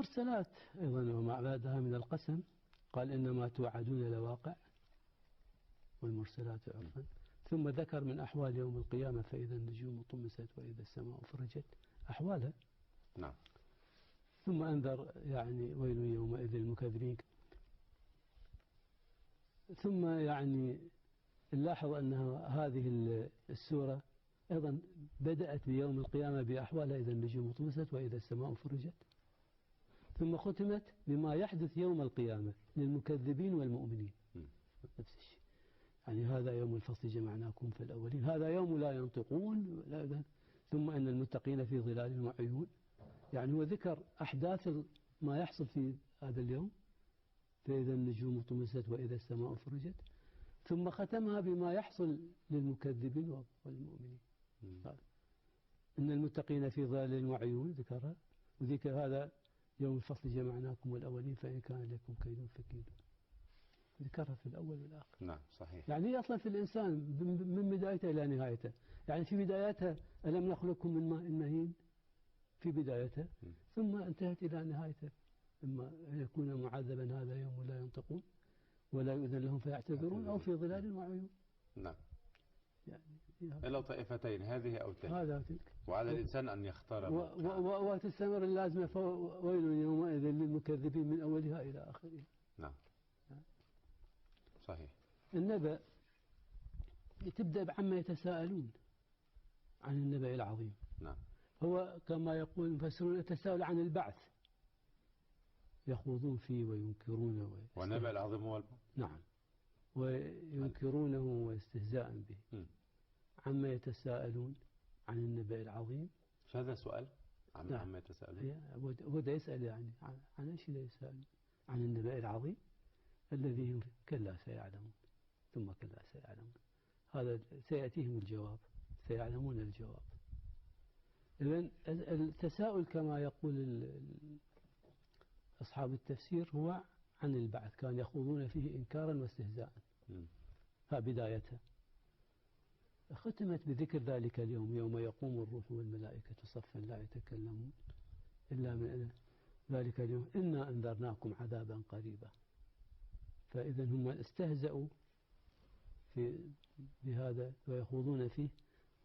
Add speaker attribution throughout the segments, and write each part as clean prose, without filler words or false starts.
Speaker 1: والمرسلات أيضا وما بعدها من القسم، قال إنما توعدون لواقع، والمرسلات عرفا. ثم ذكر من أحوال يوم القيامة فإذا النجوم طمست وإذا السماء فرجت، أحوالها.
Speaker 2: نعم.
Speaker 1: ثم أنذر يعني ويل يومئذ للمكذبين. ثم يعني نلاحظ أن هذه السورة أيضا بدأت بيوم القيامة بأحوالها إذا النجوم طمست وإذا السماء فرجت، ثم ختمت بما يحدث يوم القيامة للمكذبين والمؤمنين، نفس الشيء. يعني هذا يوم الفصل جمعناكم في الأولين، هذا يوم لا ينطقون لا. ثم أن المتقين في ظلال وعيون، يعني هو ذكر أحداث ما يحصل في هذا اليوم، فإذا النجوم طمست وإذا السماء فرجت، ثم ختمها بما يحصل للمكذبين والمؤمنين. إن المتقين في ظلال وعيون ذكرها، وذكر هذا يوم الفصل جمعناكم والأولين فإن كان لكم كيد فكيدوا، ذكرها في الأول والآخر.
Speaker 2: نعم صحيح.
Speaker 1: يعني هي أصلا في الإنسان من بدايته إلى نهايته، يعني في بدايتها ألم نخلقكم من ماء مهين في بدايته، ثم انتهت إلى نهايته، إما أن يكون معذبا هذا يوم لا ينطقون ولا يؤذن لهم فيعتذرون، أو في ظلال وعيون.
Speaker 2: نعم.
Speaker 1: يعني
Speaker 2: إلا طائفتين، هذه أو تلك.
Speaker 1: هذا وتلك.
Speaker 2: وعلى الإنسان أن يختار.
Speaker 1: وتستمر اللازمة ويل يومئذ للمكذبين من أولها إلى آخرها.
Speaker 2: نعم. صحيح.
Speaker 1: النبأ تبدأ بعما يتساءلون عن النبأ العظيم.
Speaker 2: نعم.
Speaker 1: هو كما يقول المفسرون يتساءل عن البعث، يخوضون فيه وينكرونه
Speaker 2: والنبأ العظيم هو البعث.
Speaker 1: نعم. وينكرونه واستهزاء به. عما يتساءلون عن النبأ العظيم.
Speaker 2: هذا سؤال
Speaker 1: نعم.
Speaker 2: عما يتساءلون.
Speaker 1: هو ده يسأل يعني عن ايش يسأل؟ عن النبأ العظيم الذي هم كلا سيعلمون ثم كلا سيعلمون. هذا سيأتيهم الجواب، سيعلمون الجواب. إذن التساؤل كما يقول أصحاب التفسير هو عن البعث، كان يخوضون فيه إنكارا واستهزاء. ها بدايتها. ختمت بذكر ذلك اليوم يوم يقوم الروح والملائكة صفا لا يتكلمون إلا من ذلك اليوم إنا أنذرناكم عذابا قريبا. فإذا هم استهزأوا بهذا ويخوضون فيه،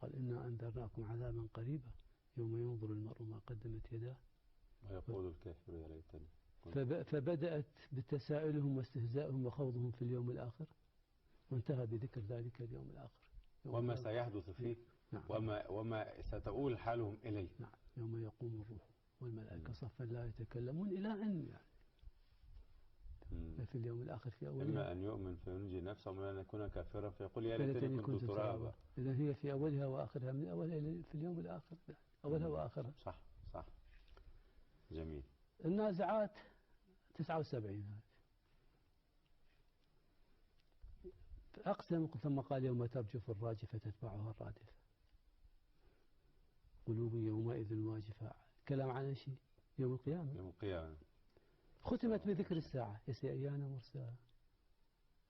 Speaker 1: قال إنا أنذرناكم عذابا قريبا يوم ينظر المرء ما قدمت يداه
Speaker 2: ويقول الكافر يا ليتني.
Speaker 1: فبدأت بتساؤلهم واستهزائهم وخوضهم في اليوم الآخر، وانتهى بذكر ذلك اليوم الآخر
Speaker 2: وما سيحدث فيه. نعم. وما ستؤول حالهم إليه.
Speaker 1: نعم. يوم يقوم الروح والملائكة صفا لا يتكلمون إلى أن في اليوم الآخر في أولها
Speaker 2: إما أن يؤمن فينجي نفسه ومن أن يكون كافرا فيقول يا ليتني كنت ترابا.
Speaker 1: إذا هي في أولها وآخرها، من أولها في اليوم الآخر، أولها وآخرها.
Speaker 2: صح صح. جميل.
Speaker 1: النازعات 79 هذه أقسم، ثم قال يوم ترجف الراجفة تتبعها الرادفة قلوب يومئذ واجفة. كلام عن شيء يوم القيامة.
Speaker 2: يوم القيامة.
Speaker 1: ختمت بذكر الساعة يسي أيان مرساها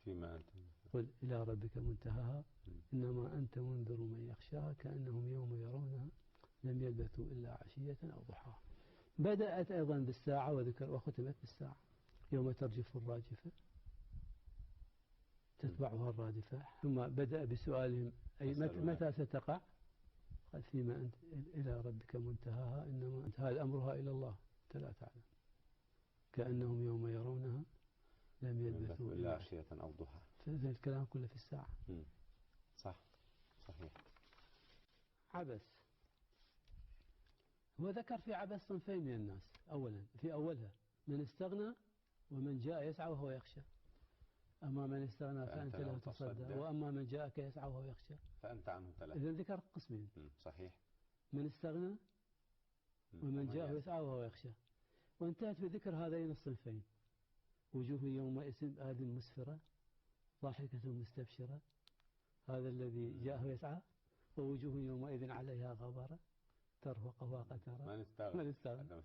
Speaker 2: فيما أنت
Speaker 1: قل إلى ربك منتهاها إنما أنت منذر من يخشاها كأنهم يوم يرونها لم يلبثوا إلا عشية أو ضحاها. بدأت أيضا بالساعة وختمت بالساعة يوم ترجف الراجفة تتبعها الرادفة. ثم بدأ بسؤالهم أي متى ستقع؟ قال فيما أنت إلى ربك منتهاها إنما انتهى أمرها إلى الله أنت لا تعلم كأنهم يوم يرونها لم يلبثوا
Speaker 2: إلا عشية أو ضحاها.
Speaker 1: فإذا الكلام كله في الساعة.
Speaker 2: صح صحيح.
Speaker 1: عبس، هو ذكر في عبس صنفين من الناس. أولا في أولها من استغنى ومن جاء يسعى وهو يخشى. أما من استغنى فأنت له تصدى وأما من جاءك يسعى وهو يخشى
Speaker 2: فأنت عنه تلهى.
Speaker 1: إذا ذكر قسمين.
Speaker 2: صحيح.
Speaker 1: من استغنى ومن جاء يسعى وهو يخشى، وانتهت بذكر هذين الصنفين. وجوه يومئذ هذه مسفرة ضاحكة مستبشرة هذا الذي جاء يسعى، ووجوه يومئذ عليها غبرة ترهقها قترة.
Speaker 2: من استغنى.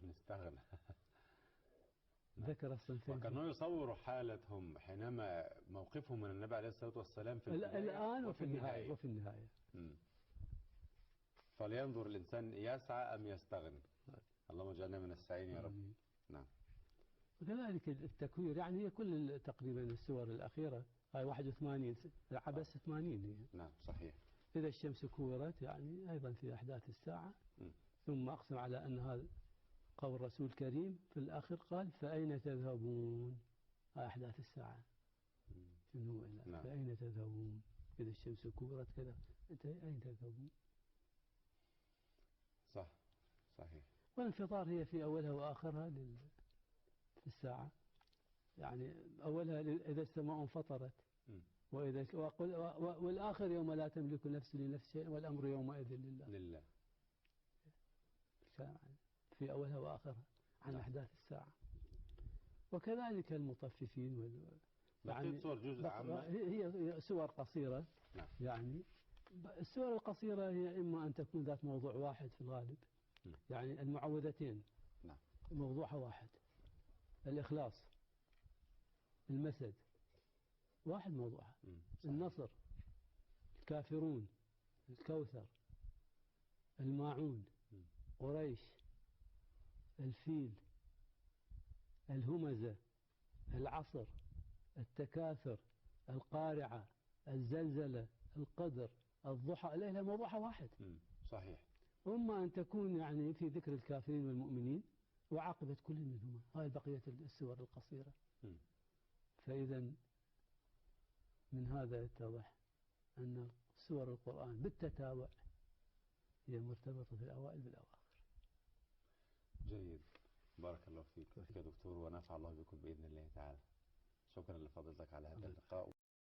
Speaker 1: ذكر الصنفين.
Speaker 2: وكانوا يصوروا حالتهم حينما موقفهم من النبي عليه الصلاة والسلام في
Speaker 1: الآن وفي النهاية.
Speaker 2: فلينظر الإنسان يسعى أم يستغني. اللهم اجعلنا من السعين يا رب. نعم.
Speaker 1: وكذلك التكوير، يعني هي كل تقريبا السور الأخيرة هاي 81 عبس 80 هي.
Speaker 2: نعم صحيح.
Speaker 1: إذا الشمس كورت يعني أيضا في أحداث الساعة. ثم أقسم على أن هذا قول رسول كريم في الآخر قال فأين تذهبون، هاي أحداث الساعة شنو
Speaker 2: نعم.
Speaker 1: فأين تذهبون إذا الشمس كورت كذا، أنت أين تذهبون؟
Speaker 2: صح صحيح.
Speaker 1: والانفطار هي في أولها وآخرها في الساعة، يعني أولها إذا السماء انفطرت وإذا والآخر يوم لا تملك نفس لنفس شيء والأمر يومئذ لله. في أولها وآخرها عن
Speaker 2: نعم.
Speaker 1: أحداث الساعة. وكذلك المطففين
Speaker 2: يعني صور جزء عامة
Speaker 1: هي سور قصيرة.
Speaker 2: نعم.
Speaker 1: يعني السور القصيرة هي إما أن تكون ذات موضوع واحد في الغالب. يعني المعوذتين
Speaker 2: نعم
Speaker 1: موضوعها واحد، الإخلاص، المسد، واحد موضوعها. النصر، الكافرون، الكوثر، الماعون، قريش، الفيل، الهمزة، العصر، التكاثر، القارعة، الزلزلة، القدر، الضحى، لها موضوعها واحد.
Speaker 2: صحيح.
Speaker 1: وإما أن تكون يعني في ذكر الكافرين والمؤمنين وعاقبة كل منهما، هاي بقية السور القصيرة. فإذا من هذا يتضح أن سور القرآن بالتتابع هي مرتبطة في الأوائل بالأواخر.
Speaker 2: جيد، بارك الله فيك يا دكتور، ونفع الله بكم بإذن الله تعالى. شكرا لفضيلتك على هذا اللقاء.